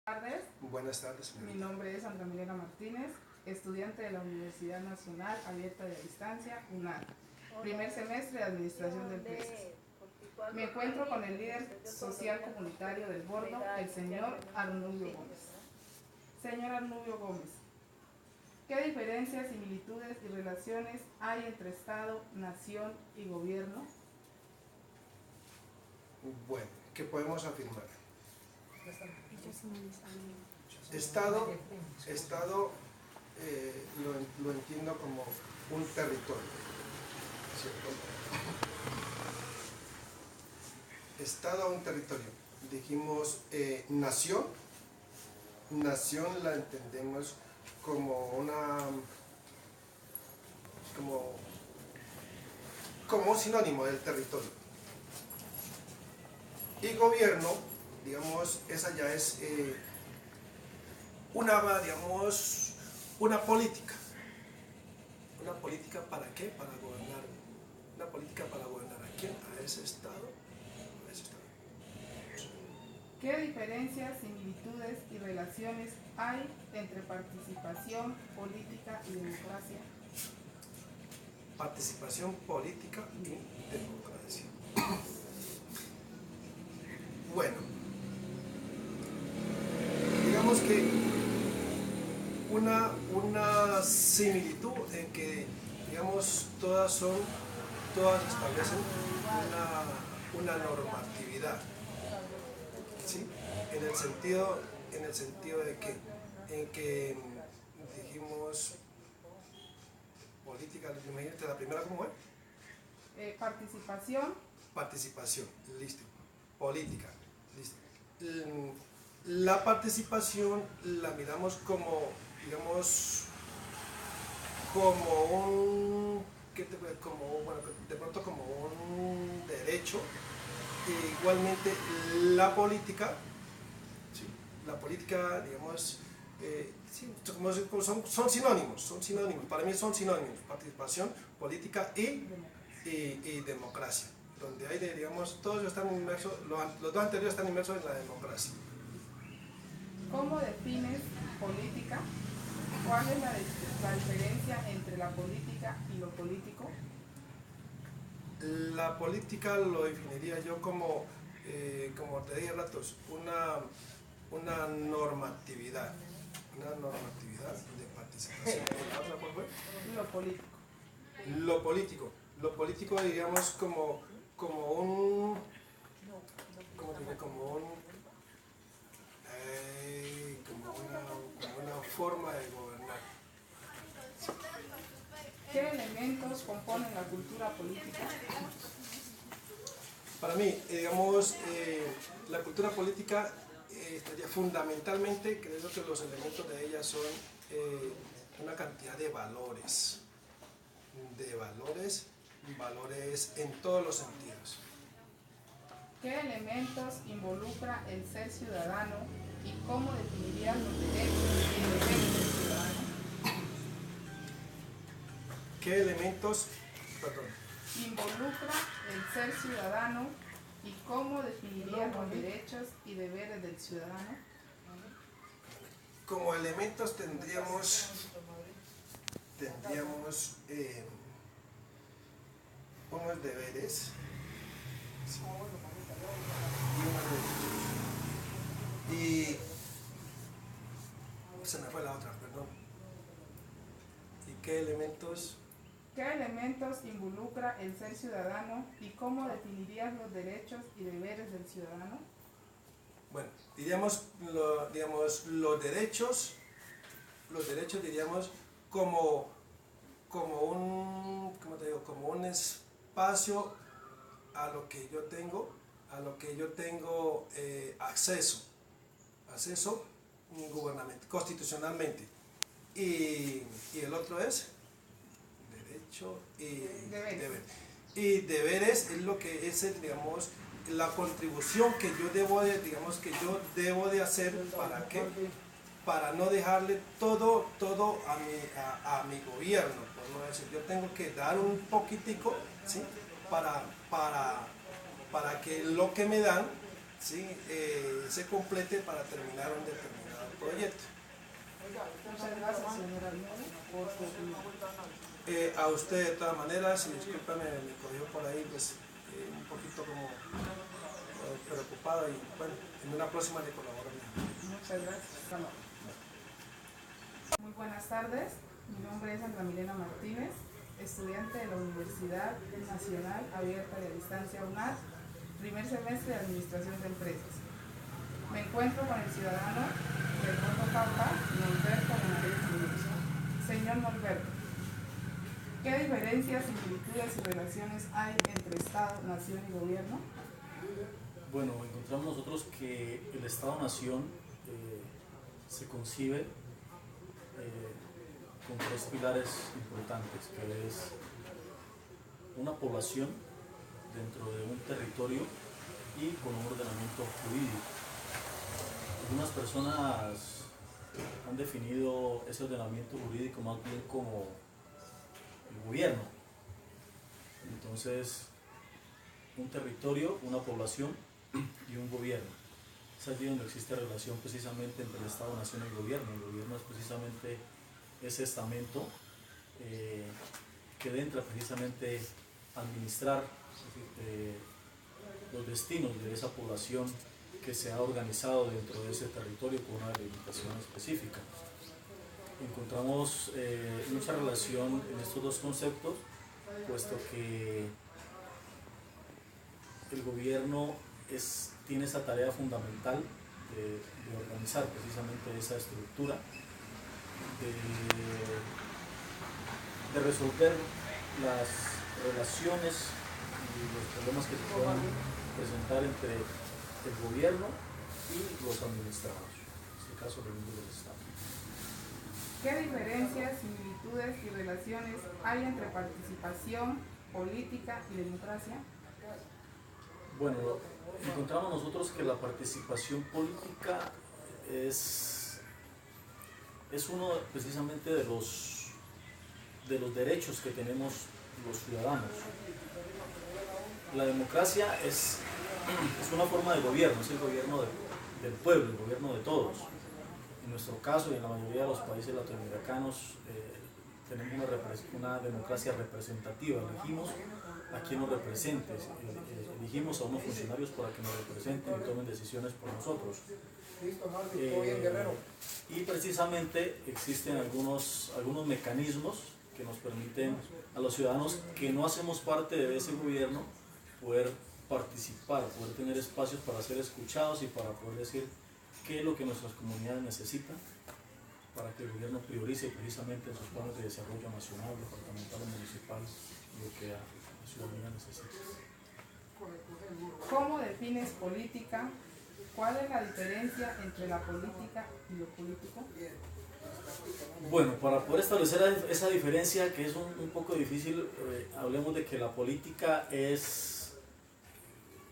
Buenas tardes. Buenas tardes, señorita. Mi nombre es Sandra Milena Martínez, estudiante de la Universidad Nacional Abierta de Distancia, UNAD, primer semestre de Administración de Empresas. Me encuentro con el líder social comunitario del Bordo, el señor Arnubio Gómez. Señor Arnubio Gómez, ¿qué diferencias, similitudes y relaciones hay entre Estado, nación y gobierno? Bueno, ¿qué podemos afirmar? Estado lo entiendo como un territorio, ¿cierto? Estado, un territorio. Dijimos nación. Nación la entendemos como como un sinónimo del territorio. Y gobierno, digamos, esa ya es una política. ¿Una política para qué? Para gobernar. Una política para gobernar a quién, a ese Estado. ¿Qué diferencias, similitudes y relaciones hay entre participación política y democracia? Participación política y democracia. Bueno, digamos que una similitud en que, digamos, todas establecen una normatividad, ¿sí? En el sentido de que dijimos política, imagínate la primera, ¿cómo es? Participación, listo. Política, listo. La participación la miramos como, digamos, de pronto como un derecho. E igualmente la política, ¿sí? La política, digamos, sí, son sinónimos, para mí son sinónimos, participación, política y democracia, donde hay, digamos, todos están inmersos, los dos anteriores están inmersos en la democracia. ¿Cómo defines política? ¿Cuál es la diferencia entre la política y lo político? La política lo definiría yo como te dije ratos, una normatividad de participación. ¿Cuál fue? Lo político. Lo político, digamos, como una forma de gobernar. ¿Qué elementos componen la cultura política? Para mí, digamos, la cultura política fundamentalmente, creo que los elementos de ella son una cantidad de valores en todos los sentidos. ¿Qué elementos involucra el ser ciudadano y cómo definirían los derechos y deberes del ciudadano? ¿Qué elementos, involucra el ser ciudadano y cómo definirían los derechos y deberes del ciudadano? Como elementos tendríamos unos deberes, ¿sí? Y se me fue la otra, perdón. ¿Y qué elementos? ¿Qué elementos involucra el ser ciudadano y cómo definirías los derechos y deberes del ciudadano? Bueno, diríamos los derechos diríamos como un espacio a lo que yo tengo acceso gubernamental, constitucionalmente. Y el otro es derecho y deber. Y deberes es lo que es, digamos, la contribución que yo debo de hacer. ¿Para qué? Para no dejarle todo a mi gobierno, por no decir, yo tengo que dar un poquitico, ¿sí? para que lo que me dan, ¿sí? Se complete para terminar un determinado proyecto. Muchas gracias, señora Almeida, por su opinión. A usted de todas maneras, y discúlpame, me cogió por ahí pues, un poquito como preocupado, y bueno, en una próxima le colaboro. Muchas gracias. Muy buenas tardes, mi nombre es Sandra Milena Martínez, estudiante de la Universidad Nacional Abierta y a Distancia UNAD, primer semestre de Administración de Empresas. Me encuentro con el ciudadano del Puerto Cauca, Norberto Benavides Muñoz. Señor Norberto, ¿qué diferencias, similitudes y relaciones hay entre Estado, Nación y Gobierno? Bueno, encontramos nosotros que el Estado-Nación se concibe con tres pilares importantes, que es una población dentro de un territorio y con un ordenamiento jurídico. Algunas personas han definido ese ordenamiento jurídico más bien como el gobierno. Entonces, un territorio, una población y un gobierno. Es allí donde existe relación precisamente entre el Estado, Nación y el gobierno. El gobierno es precisamente ese estamento que entra precisamente a administrar los destinos de esa población que se ha organizado dentro de ese territorio con una delimitación específica. Encontramos mucha relación en estos dos conceptos, puesto que el gobierno tiene esa tarea fundamental de organizar precisamente esa estructura, de resolver las relaciones y los problemas que se puedan presentar entre el gobierno y los administrados, en este caso el mundo del Estado. ¿Qué diferencias, similitudes y relaciones hay entre participación, política y democracia? Bueno, encontramos nosotros que la participación política es uno precisamente de los derechos que tenemos los ciudadanos. La democracia es una forma de gobierno, es el gobierno del pueblo, el gobierno de todos. En nuestro caso y en la mayoría de los países latinoamericanos tenemos una democracia representativa, elegimos a quien nos represente, elegimos a unos funcionarios para que nos representen y tomen decisiones por nosotros. Y precisamente existen algunos mecanismos que nos permiten a los ciudadanos que no hacemos parte de ese gobierno poder participar, poder tener espacios para ser escuchados y para poder decir qué es lo que nuestras comunidades necesitan para que el gobierno priorice precisamente en sus planes de desarrollo nacional, departamental o municipal lo que la ciudadanía necesita. ¿Cómo defines política? ¿Cuál es la diferencia entre la política y lo político? Bueno, para poder establecer esa diferencia, que es un poco difícil, hablemos de que la política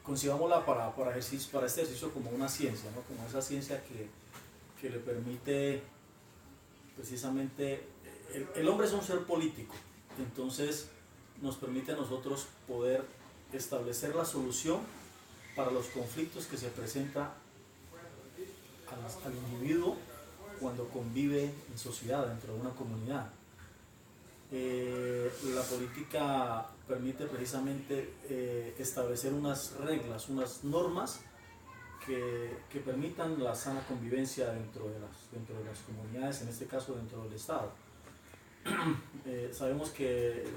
concibámosla para este ejercicio como una ciencia, ¿no? Como esa ciencia que le permite precisamente, el hombre es un ser político, entonces nos permite a nosotros poder establecer la solución para los conflictos que se presentan al individuo cuando convive en sociedad, dentro de una comunidad. La política permite precisamente establecer unas reglas, unas normas que permitan la sana convivencia dentro de las comunidades, en este caso dentro del Estado. Sabemos que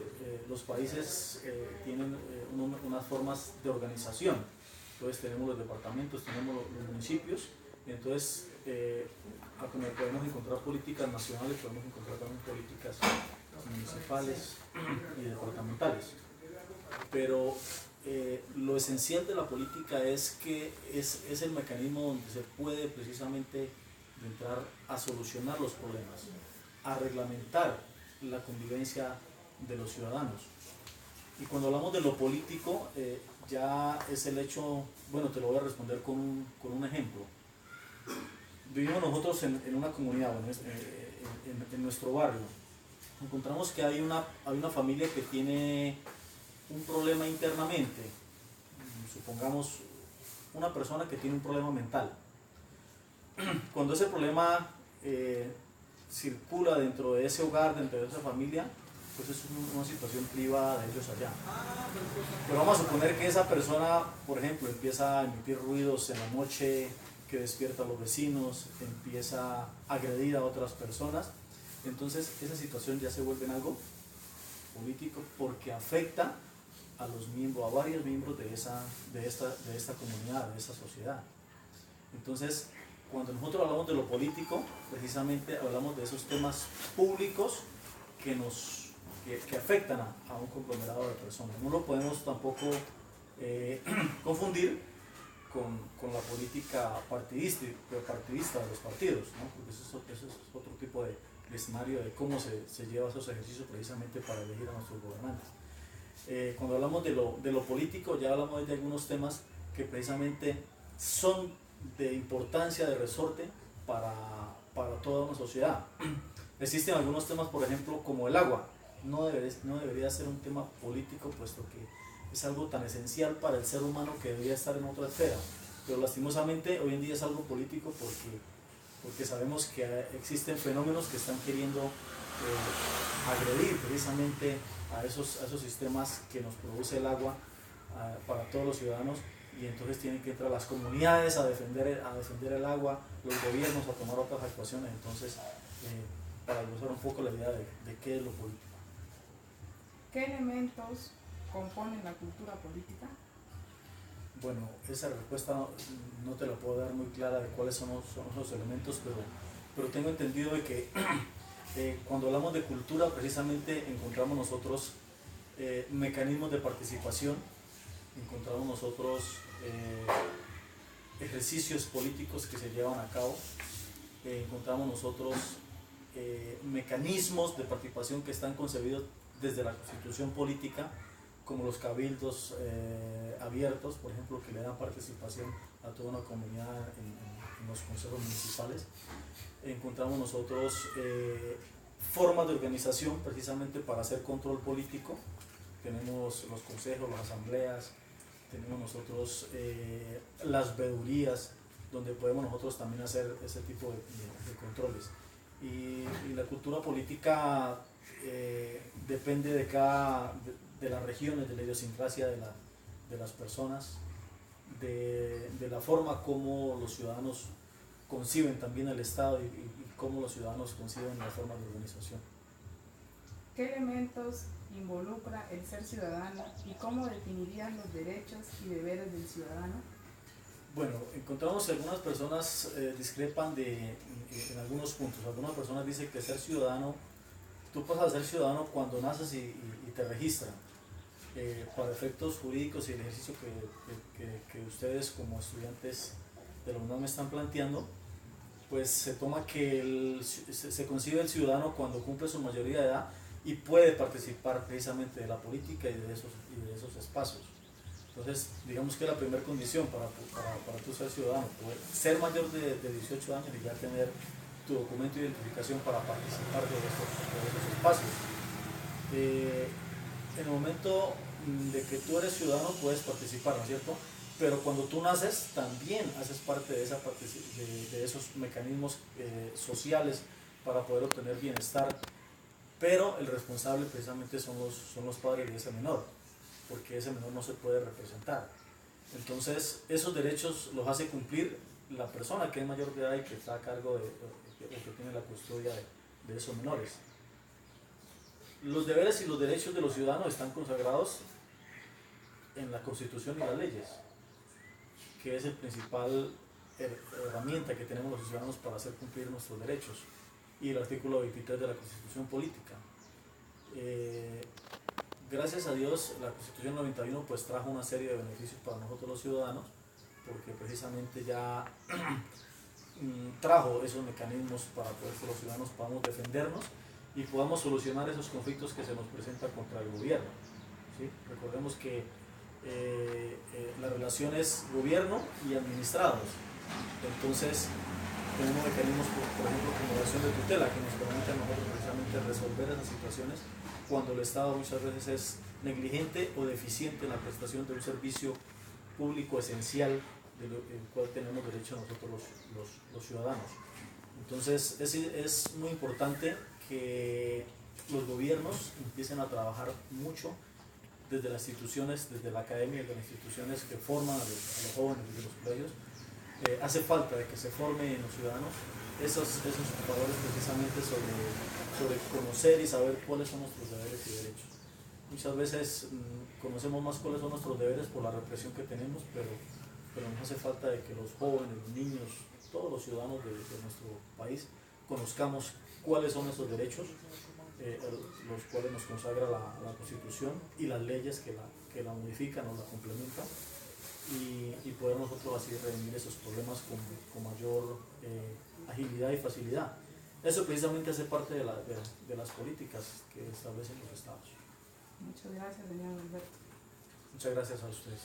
los países tienen unas formas de organización, entonces tenemos los departamentos, tenemos los municipios, y entonces como podemos encontrar políticas nacionales, podemos encontrar también políticas municipales y departamentales, pero lo esencial de la política es que es el mecanismo donde se puede precisamente entrar a solucionar los problemas, a reglamentar la convivencia de los ciudadanos. Y cuando hablamos de lo político, ya es el hecho, bueno, te lo voy a responder con un ejemplo. Vivimos nosotros en una comunidad, bueno, en nuestro barrio. Encontramos que hay una familia que tiene un problema internamente, supongamos una persona que tiene un problema mental. Cuando ese problema circula dentro de ese hogar, dentro de esa familia, pues es una situación privada de ellos allá. Pero vamos a suponer que esa persona, por ejemplo, empieza a emitir ruidos en la noche, que despierta a los vecinos, empieza a agredir a otras personas, entonces esa situación ya se vuelve en algo político porque afecta a los miembros, a varios miembros de esta comunidad, de esta sociedad. Entonces, cuando nosotros hablamos de lo político, precisamente hablamos de esos temas públicos que afectan a un conglomerado de personas. No lo podemos tampoco confundir con la política partidista de los partidos, ¿no? Porque eso es otro tipo de escenario de cómo se lleva esos ejercicios precisamente para elegir a nuestros gobernantes. Cuando hablamos de lo político, ya hablamos de algunos temas que precisamente son de importancia, de resorte para toda una sociedad. Existen algunos temas, por ejemplo, como el agua. No debería ser un tema político, puesto que es algo tan esencial para el ser humano que debería estar en otra esfera. Pero lastimosamente hoy en día es algo político porque sabemos que existen fenómenos que están queriendo agredir precisamente a esos sistemas que nos produce el agua para todos los ciudadanos, y entonces tienen que entrar las comunidades a defender el agua, los gobiernos a tomar otras actuaciones. Entonces, para ilustrar un poco la idea de qué es lo político. ¿Qué elementos componen la cultura política? Bueno, esa respuesta no te la puedo dar muy clara de cuáles son los elementos, pero tengo entendido de que cuando hablamos de cultura precisamente encontramos nosotros mecanismos de participación, encontramos nosotros ejercicios políticos que se llevan a cabo, encontramos nosotros mecanismos de participación que están concebidos desde la constitución política, como los cabildos abiertos, por ejemplo, que le dan participación a toda una comunidad en los consejos municipales. Encontramos nosotros formas de organización precisamente para hacer control político. Tenemos los consejos, las asambleas, tenemos nosotros las veedurías, donde podemos nosotros también hacer ese tipo de controles. Y la cultura política depende de las regiones, de la idiosincrasia de las personas, de la forma como los ciudadanos conciben también el Estado y cómo los ciudadanos conciben la forma de organización. ¿Qué elementos involucra el ser ciudadano y cómo definirían los derechos y deberes del ciudadano? Bueno, encontramos que algunas personas discrepan en algunos puntos. Algunas personas dicen que ser ciudadano, tú pasas a ser ciudadano cuando naces y te registran. Para efectos jurídicos y el ejercicio que ustedes como estudiantes de la UNAM me están planteando, pues se toma que se concibe el ciudadano cuando cumple su mayoría de edad y puede participar precisamente de la política y de esos espacios. Entonces, digamos que la primera condición para tú ser ciudadano, poder ser mayor de 18 años y ya tener tu documento de identificación para participar de esos espacios. En el momento de que tú eres ciudadano puedes participar, ¿no es cierto? Pero cuando tú naces también haces parte de esos mecanismos sociales para poder obtener bienestar, pero el responsable precisamente son los padres de ese menor, porque ese menor no se puede representar. Entonces esos derechos los hace cumplir la persona que es mayor de edad y que está a cargo o que tiene la custodia de esos menores. Los deberes y los derechos de los ciudadanos están consagrados en la Constitución y las leyes, que es el principal herramienta que tenemos los ciudadanos para hacer cumplir nuestros derechos, y el artículo 23 de la Constitución Política. Gracias a Dios la Constitución 91 pues trajo una serie de beneficios para nosotros los ciudadanos, porque precisamente ya trajo esos mecanismos para poder que los ciudadanos podamos defendernos y podamos solucionar esos conflictos que se nos presentan contra el gobierno, ¿sí? Recordemos que la relación es gobierno y administrados. Entonces tenemos mecanismos, por ejemplo, como la acción de tutela, que nos permite a nosotros precisamente resolver esas situaciones cuando el Estado muchas veces es negligente o deficiente en la prestación de un servicio público esencial del cual tenemos derecho nosotros los ciudadanos. Entonces es muy importante que los gobiernos empiecen a trabajar mucho desde las instituciones, desde la academia, desde las instituciones que forman a los jóvenes desde los colegios. Hace falta de que se forme en los ciudadanos esos valores precisamente sobre conocer y saber cuáles son nuestros deberes y derechos. Muchas veces conocemos más cuáles son nuestros deberes por la represión que tenemos, pero nos hace falta de que los jóvenes, los niños, todos los ciudadanos de nuestro país conozcamos cuáles son nuestros derechos, los cuales nos consagra la Constitución y las leyes que la modifican o la complementan, y poder nosotros así redimir esos problemas con mayor agilidad y facilidad. Eso precisamente hace parte de las políticas que establecen los estados. Muchas gracias, señor Alberto. Muchas gracias a ustedes.